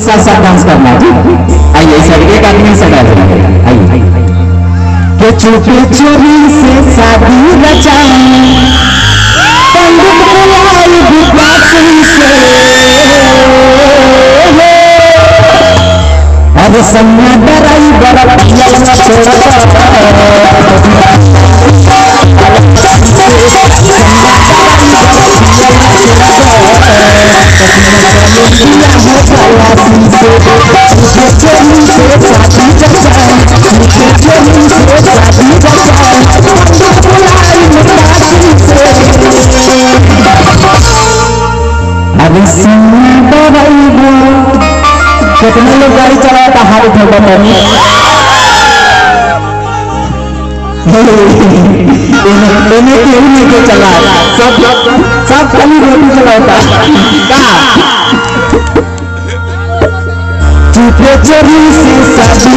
साथ साथ डांस करना है। आइए एक आदमी से डांस करेंगे। आइए के चुपे चोरी से शादी रचाई पंडित बुलाई विकासी से अब सन्या डराई बड़ा कितने लोग गाड़ी चलाया था हाथ उठा नहीं लेके चला सब खाली रोटी चलाता चुपे चोरी से शादी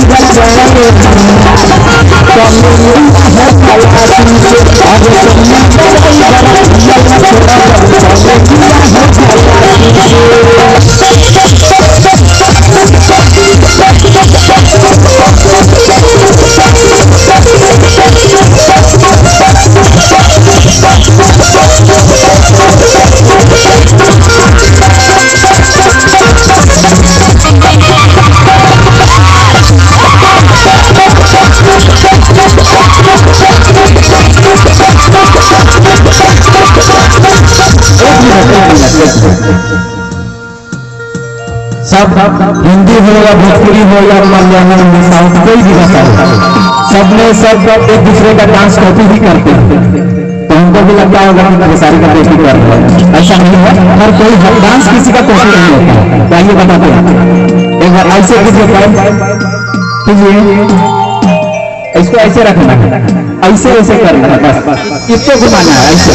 सब हिंदी हो या भोजपुरी हो या मलयालम साउथ कोई भी भाषा हो सब में सब एक दूसरे का डांस कॉपी भी करते हैं। तो हमको भी लगता होगा कि सारी का कॉपी कर रहे हैं, ऐसा नहीं है। हर कोई डांस किसी का कॉपी नहीं होता है। तो आइए बताते हैं एक बार ऐसे कीजिए, इसको ऐसे रखना है, ऐसे ऐसे करना है, बस इसको घुमाना है ऐसे।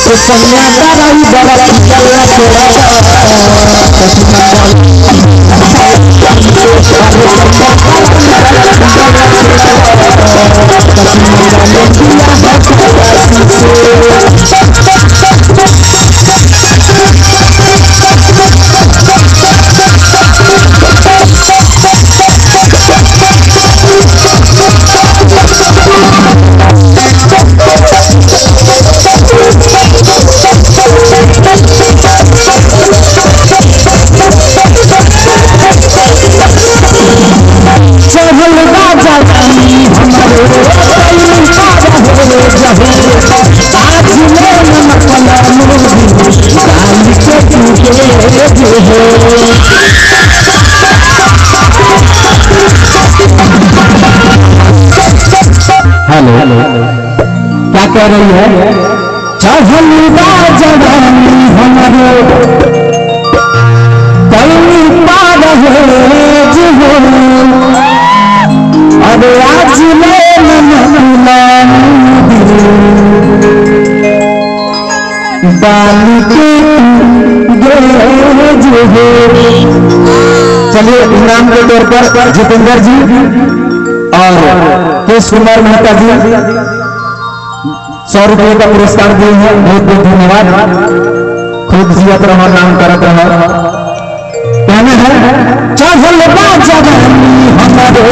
तो कन्या बड़ा हेलो क्या कह रही है? चहलुदा जवानी हमारे कहीं पार अरे आज चलिए इनाम के तौर पर जितेंद्र जी और केश कुमार मेहता जी 100 रुपये का पुरस्कार दिए हैं। बहुत बहुत धन्यवाद। खुद जियत रहो, नाम करत रहो। कहना है चहलुदा जवानी हमारे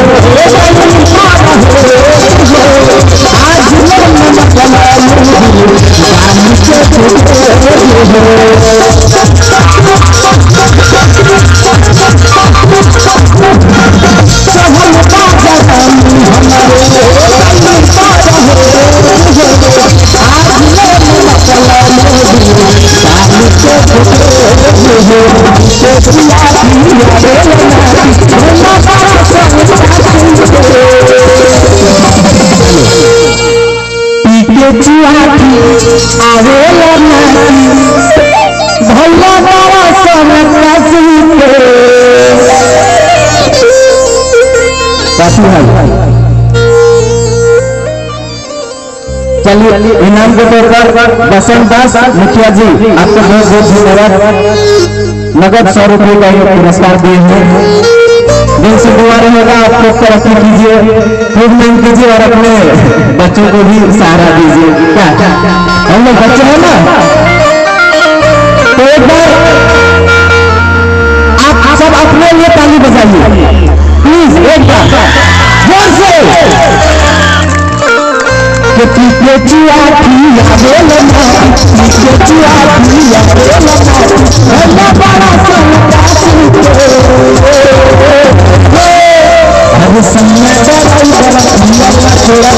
चलिए इनाम के तौर पर बसंत दास मुखिया जी आपको बहुत बहुत धन्यवाद। नगद 100 रुपये का पुरस्कार दिए हैं। दिन से दुआ रहेगा, आपको तरक्की कीजिए, खूब मेहनत कीजिए और अपने बच्चों को भी सहारा दीजिए। क्या हम लोग बच्चे हैं ना, तो एक बार आप जुआ पिया हेला बड़ा अब सैया ड्राइवर छोड़ा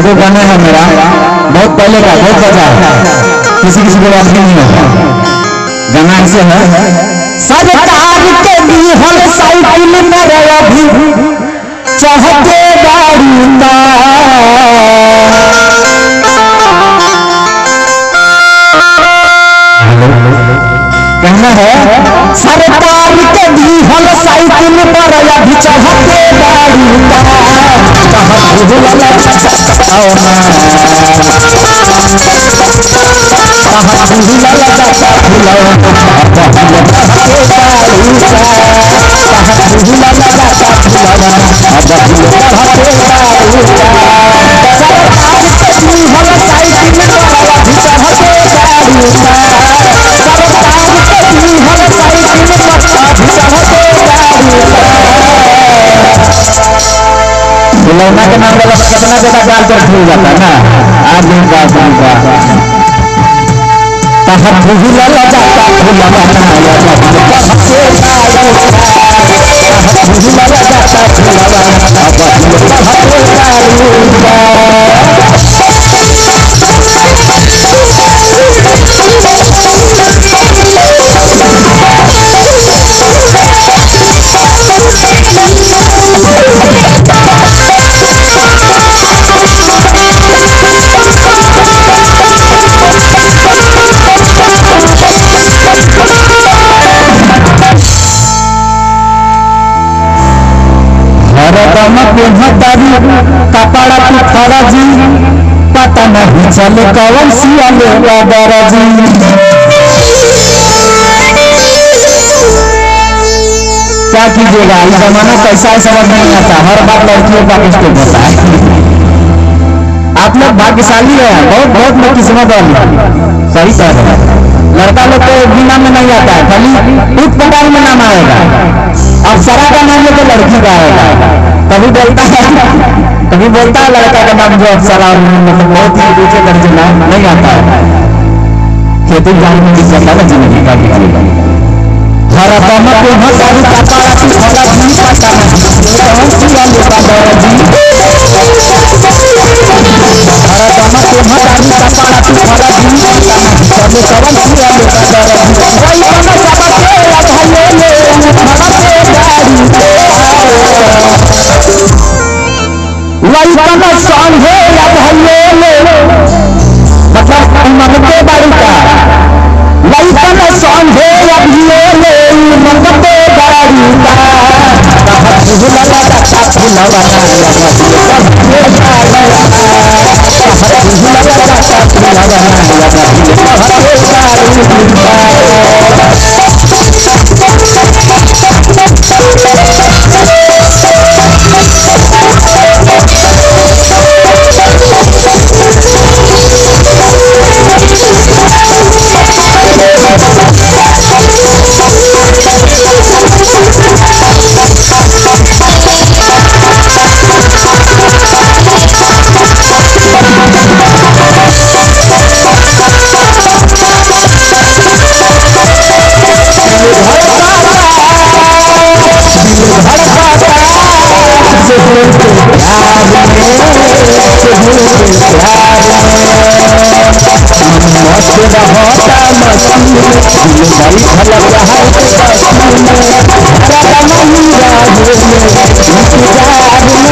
वो गाना है मेरा बहुत पहले का, बहुत बजा है, किसी किसी को याद नहीं होगा। गाना ऐसे है, सरकार के दी हम साइकिल में रहा भी चाहते गाड़ी कहना है, सरकार के दी हम साइकिल पर रहा भी चाहते गाड़ी लौना के नाम लगा कितना ज्यादा गाल पर खुल जाता है ना। आदमी का तहत भूला जाता भूला जाता कपड़ा की फरजी पता नहीं चले कौन सिया लेगा दरजी। क्या कीजिएगा, इस जमाना कैसा है समझ नहीं आता, हर बात लड़कियों का मिस्टेक होता है। आप लोग भाग्यशाली है, बहुत बहुत लोग किस्मत वाली, सही कह रहे हैं। लड़का लोग को बिना में नहीं आता है, खाली उठ पटाई में नाम आएगा। अप्सरा का नाम लेकर लड़की का आएगा, कभी बोलता है लड़का का नाम जो अप्सरा, मतलब बहुत ही ऊंचे दर्जे नाम नहीं आता है। खेती जाने में दिक्कत है ना जिंदगी का कीजिएगा। हर दम को हजारी कपड़ा की फरा भी पता नहीं कौन सिया लेगा दरजी। हर दम को हजारी कपड़ा की फरा भी पता नहीं कौन सिया लेगा दरजी। वही बना सब के भाइयों ने भला के गाड़ी वही बना सॉन्ग है या भाइयों ने, मतलब उम्र के बारी का वही बना सॉन्ग है या भाइयों ने मंगते गाड़ी का भूला जाता भूला जाता प्यार में केहू के प्यार में मस्त रहता मस्ती में दिल बैठल प्यार के बस्ती में धरा नहीं राहे में इंतजार में।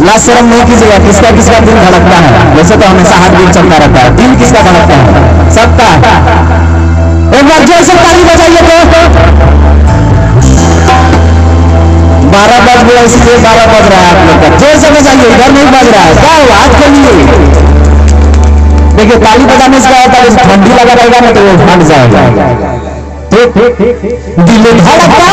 लाशरम नहीं कीजिएगा, किसका किसका दिल धड़कता है? वैसे तो हमेशा हाथ बीट चलता रहता है, दिल किसका धड़कता है? सबका। एक बार जोर से ताली बजाइए तो 12 बज गया, इसलिए 12 बज रहा है आप लोग का। जोर से बजाइए, इधर नहीं बज रहा है। क्या हुआ? हाथ खोलिए। देखिए ताली बजाने से क्या होता है, ठंडी लगा रहेगा ना तो वो फट जाएगा। दिल धड़कता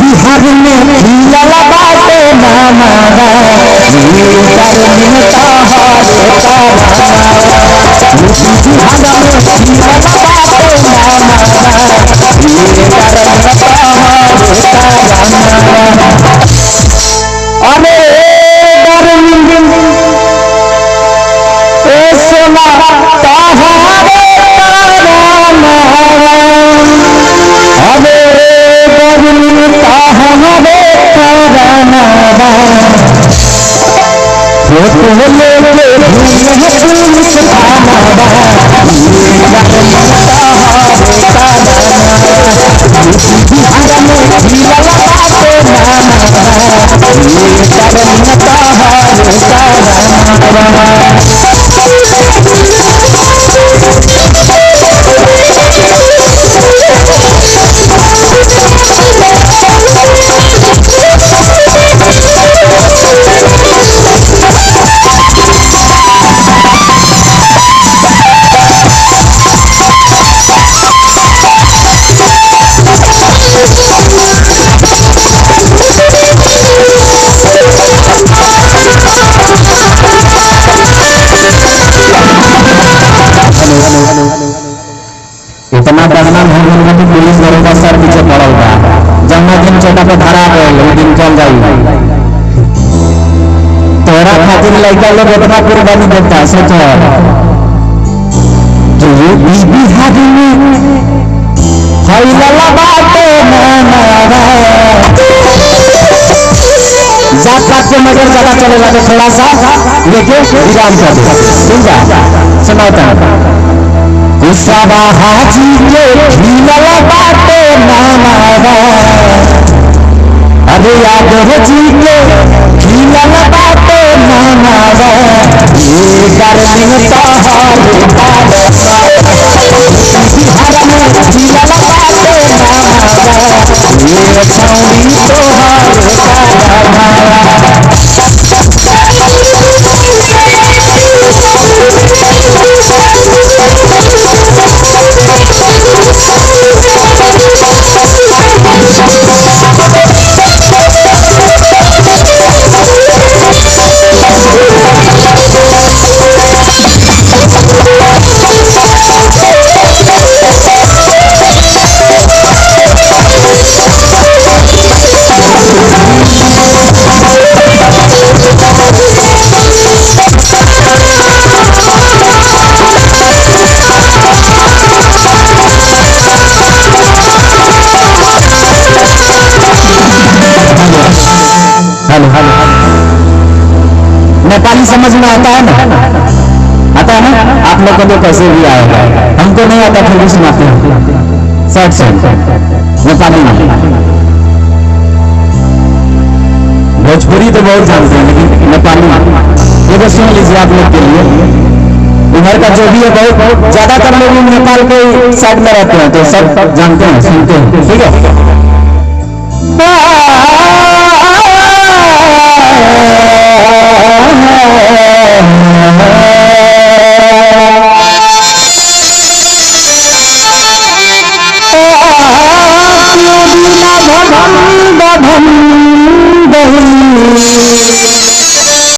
बिहार में हिलला बाटे मामा इतना बदनाम हो गया कि पुलिस दरोगा सर पीछे पड़ा हुआ। जन्मदिन चौथा पे धरा गए, दिन चल जाएगी। तोरा खातिर लड़का लोग इतना कुर्बानी देता है। सोचो बिहार में जात पात के मगर ज्यादा चलेगा तो थोड़ा सा लेके विराम कर दो। ठीक है, सुनाता है हाजी के हिलला बाटे नाना अरे यादव जी के हिलला बाटे नाना ये गर्मी तोहार बिहार में हिलला बाटे नाना ये छौरी तोहार नेपाली समझ में आता है ना? आता है ना, आप लोग को तो कैसे भी आएगा, हमको नहीं आता फिर भी सुनाते हैं सच से नेपाली में। भोजपुरी तो बहुत जानते हैं लेकिन नेपाली ये तो सुन लीजिए आप लोग के लिए। इधर का जो भी है बहुत ज्यादातर लोग नेपाल के साइड में रहते हैं तो सब जानते हैं सुनते हैं, ठीक है।